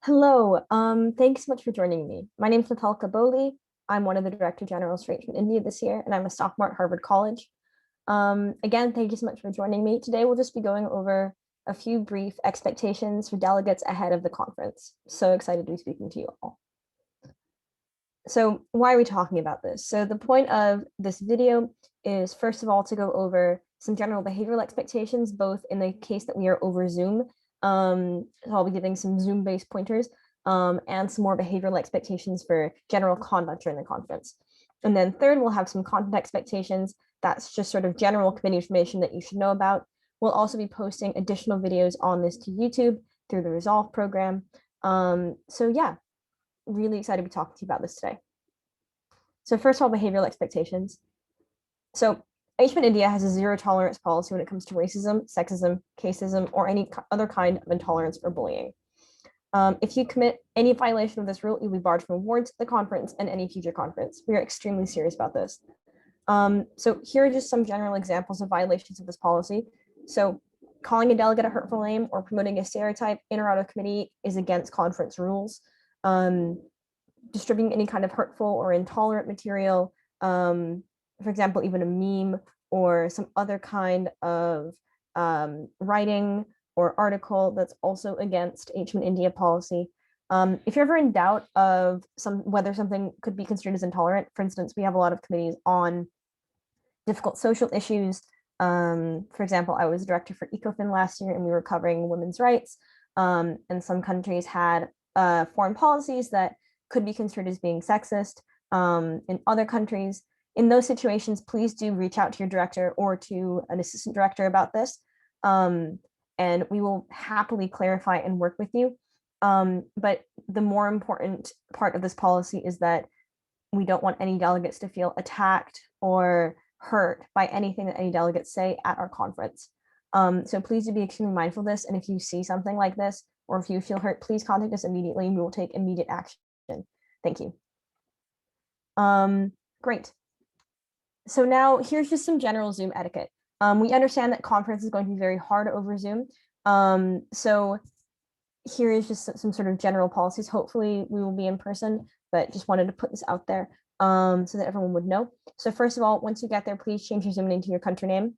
Hello, thanks so much for joining me. My name is Natalka Bowley. I'm one of the Director Generals for HMUN India this year, and I'm a sophomore at Harvard College. Again, thank you so much for joining me. Today, we'll just be going over a few brief expectations for delegates ahead of the conference. So excited to be speaking to you all. So why are we talking about this? So the point of this video is, first of all, to go over some general behavioral expectations, both in the case that we are over Zoom. So I'll be giving some Zoom-based pointers and some more behavioral expectations for general conduct during the conference. And then third, we'll have some content expectations. That's just sort of general committee information that you should know about. We'll also be posting additional videos on this to YouTube through the Resolve program. So yeah, really excited to be talking to you about this today. So first of all, behavioral expectations. So HMUN India has a zero tolerance policy when it comes to racism, sexism, casteism, or any other kind of intolerance or bullying. If you commit any violation of this rule, you'll be barred from awards, the conference, and any future conference. We are extremely serious about this. So here are just some general examples of violations of this policy. So calling a delegate a hurtful name or promoting a stereotype in or out of committee is against conference rules. Distributing any kind of hurtful or intolerant material, for example, even a meme or some other kind of writing or article that's also against HMUN India policy. If you're ever in doubt of whether something could be considered as intolerant, for instance, we have a lot of committees on difficult social issues. For example, I was director for ECOFIN last year, and we were covering women's rights. And some countries had foreign policies that could be considered as being sexist. In other countries, in those situations, please do reach out to your director or to an assistant director about this. And we will happily clarify and work with you. But the more important part of this policy is that we don't want any delegates to feel attacked or hurt by anything that any delegates say at our conference. So please do be extremely mindful of this. And if you see something like this, or if you feel hurt, please contact us immediately and we will take immediate action. Thank you. Great. So now here's just some general Zoom etiquette. We understand that conference is going to be very hard over Zoom. So here is just some sort of general policies. Hopefully we will be in person, but just wanted to put this out there so that everyone would know. So first of all, once you get there, please change your Zoom name to your country name.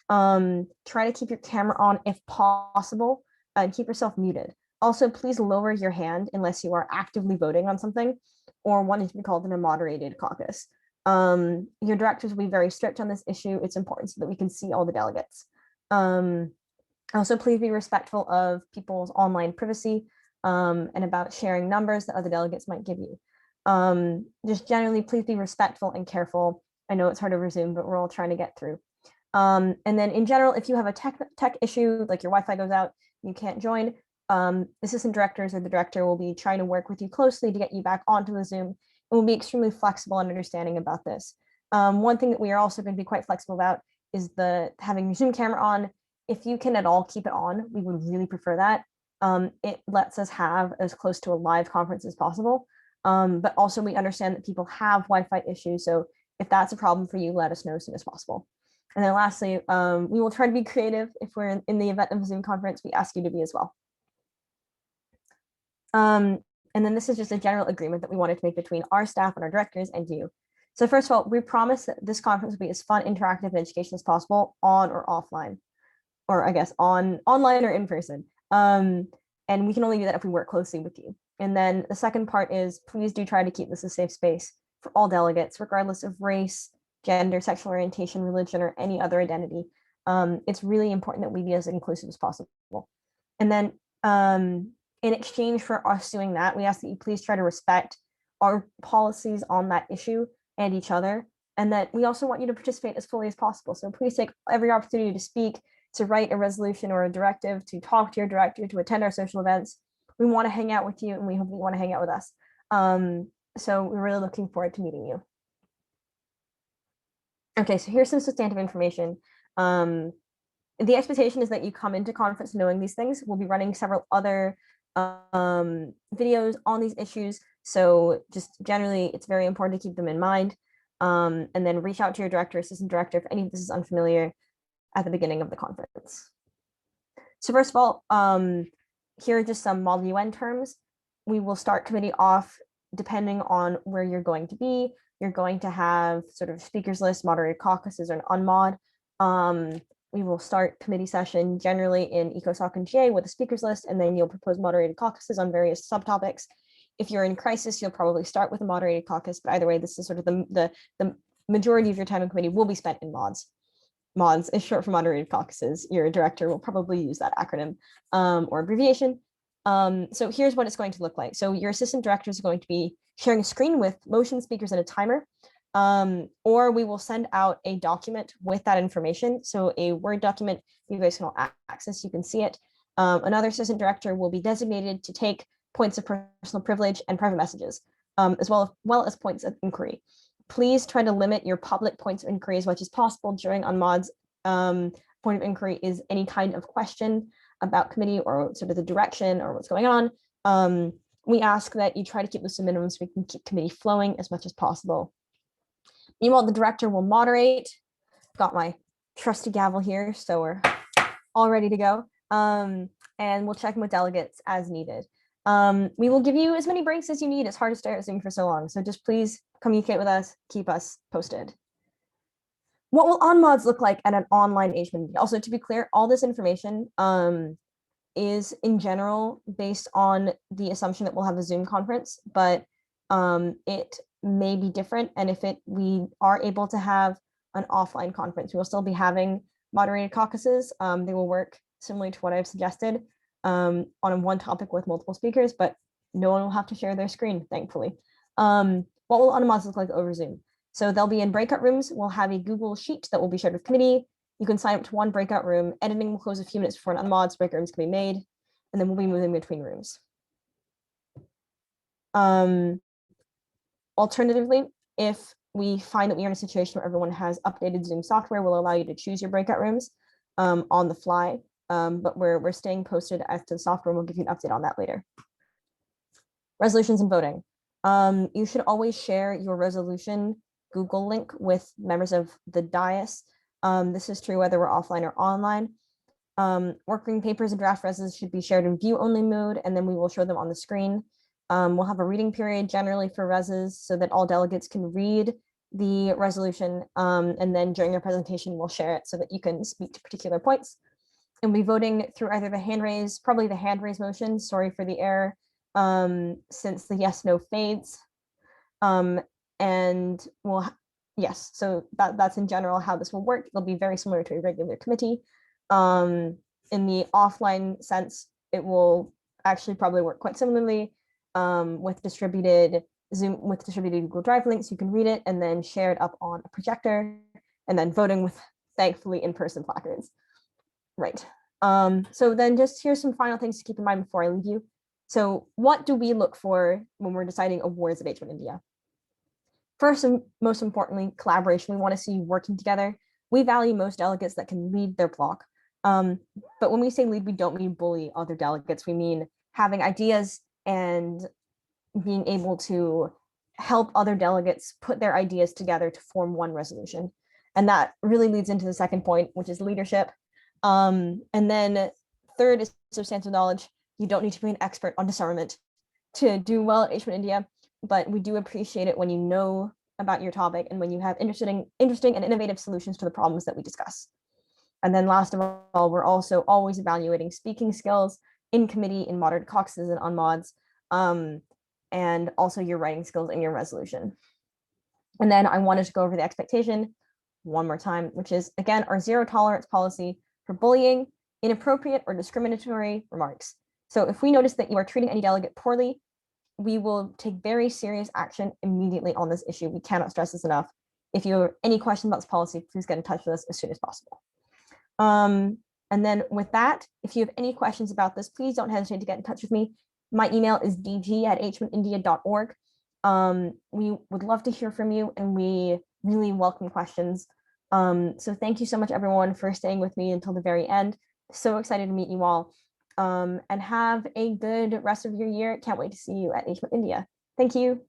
Try to keep your camera on if possible and keep yourself muted. Also, please lower your hand unless you are actively voting on something or wanting to be called in a moderated caucus. Your directors will be very strict on this issue. It's important so that we can see all the delegates. Also, please be respectful of people's online privacy and about sharing numbers that other delegates might give you. Just generally, please be respectful and careful. I know it's hard over Zoom, but we're all trying to get through. And then in general, if you have a tech issue, like your Wi-Fi goes out, you can't join, assistant directors or the director will be trying to work with you closely to get you back onto the Zoom, and we'll be extremely flexible and understanding about this. One thing that we are also going to be quite flexible about is having your Zoom camera on. If you can at all keep it on, we would really prefer that. It lets us have as close to a live conference as possible. But also we understand that people have Wi-Fi issues. So if that's a problem for you, let us know as soon as possible. And then lastly, we will try to be creative. If we're in the event of a Zoom conference, we ask you to be as well. And then this is just a general agreement that we wanted to make between our staff and our directors and you. So first of all, we promise that this conference will be as fun, interactive, and educational as possible on or offline, or I guess online or in person. And we can only do that if we work closely with you. And then the second part is, please do try to keep this a safe space for all delegates, regardless of race, gender, sexual orientation, religion, or any other identity. It's really important that we be as inclusive as possible. And then in exchange for us doing that, we ask that you please try to respect our policies on that issue and each other, and that we also want you to participate as fully as possible. So please take every opportunity to speak, to write a resolution or a directive, to talk to your director, to attend our social events. We want to hang out with you, and we hope you want to hang out with us. So we're really looking forward to meeting you. Okay, so here's some substantive information. The expectation is that you come into conference knowing these things. We'll be running several other videos on these issues. So just generally, it's very important to keep them in mind. And then reach out to your director, assistant director, if any of this is unfamiliar at the beginning of the conference. So first of all, here are just some model UN terms. we will start committee off depending on where you're going to be. You're going to have sort of speakers list, moderated caucuses, or an unmod. We will start committee session generally in EcoSoc and GA with a speakers list, and then you'll propose moderated caucuses on various subtopics. If you're in crisis, you'll probably start with a moderated caucus, but either way, this is sort of the majority of your time in committee will be spent in mods. Mods is short for moderated caucuses. Your director will probably use that acronym or abbreviation. So here's what it's going to look like. So your assistant director is going to be sharing a screen with motion, speakers, and a timer. Or we will send out a document with that information. So a Word document you guys can all access, you can see it. Another assistant director will be designated to take points of personal privilege and private messages, as well as points of inquiry. Please try to limit your public points of inquiry as much as possible during unmods. Point of inquiry is any kind of question about committee or sort of the direction or what's going on. We ask that you try to keep this to minimum so we can keep committee flowing as much as possible. Meanwhile, the director will moderate. Got my trusty gavel here, so we're all ready to go. And we'll check in with delegates as needed. We will give you as many breaks as you need. It's hard to stay at Zoom for so long, so just please communicate with us, keep us posted. What will on-mods look like at an online HMUN India? Also, to be clear, all this information is in general based on the assumption that we'll have a Zoom conference, but it may be different. And if we are able to have an offline conference, we will still be having moderated caucuses. They will work similarly to what I've suggested on one topic with multiple speakers, but no one will have to share their screen, thankfully. What will on-mods look like over Zoom? So they'll be in breakout rooms. We'll have a Google Sheet that will be shared with committee. You can sign up to one breakout room. Editing will close a few minutes before an unmod, so breakout rooms can be made, and then we'll be moving between rooms. Alternatively, if we find that we are in a situation where everyone has updated Zoom software, we'll allow you to choose your breakout rooms on the fly, but we're staying posted as to the software, and we'll give you an update on that later. Resolutions and voting. You should always share your resolution Google link with members of the dais. This is true whether we're offline or online. Working papers and draft resolutions should be shared in view-only mode, and then we will show them on the screen. We'll have a reading period generally for reses so that all delegates can read the resolution, and then during your presentation, we'll share it so that you can speak to particular points. And we'll be voting through either the hand raise, probably the hand raise motion, sorry for the error, since the yes/no fades. And we'll, yes, so that's in general how this will work. It'll be very similar to a regular committee. In the offline sense, it will actually probably work quite similarly with distributed Zoom, with distributed Google Drive links. You can read it and then share it up on a projector, and then voting with, thankfully, in-person placards. Right. So then just here's some final things to keep in mind before I leave you. So what do we look for when we're deciding awards at HMUN India? First and most importantly, collaboration. We want to see you working together. We value most delegates that can lead their block. But when we say lead, we don't mean bully other delegates. We mean having ideas and being able to help other delegates put their ideas together to form one resolution. And that really leads into the second point, which is leadership. And then third is substantial knowledge. You don't need to be an expert on disarmament to do well at HMUN India, but we do appreciate it when you know about your topic and when you have interesting and innovative solutions to the problems that we discuss. And then last of all, we're also always evaluating speaking skills in committee, in moderated caucuses and on mods, and also your writing skills in your resolution. And then I wanted to go over the expectation one more time, which is, again, our zero tolerance policy for bullying, inappropriate or discriminatory remarks. So if we notice that you are treating any delegate poorly, we will take very serious action immediately on this issue. We cannot stress this enough. If you have any questions about this policy, please get in touch with us as soon as possible. And then with that, if you have any questions about this, please don't hesitate to get in touch with me. My email is dg@hmunindia.org. We would love to hear from you, and we really welcome questions. So thank you so much, everyone, for staying with me until the very end. So excited to meet you all. And have a good rest of your year. Can't wait to see you at HMUN India. Thank you.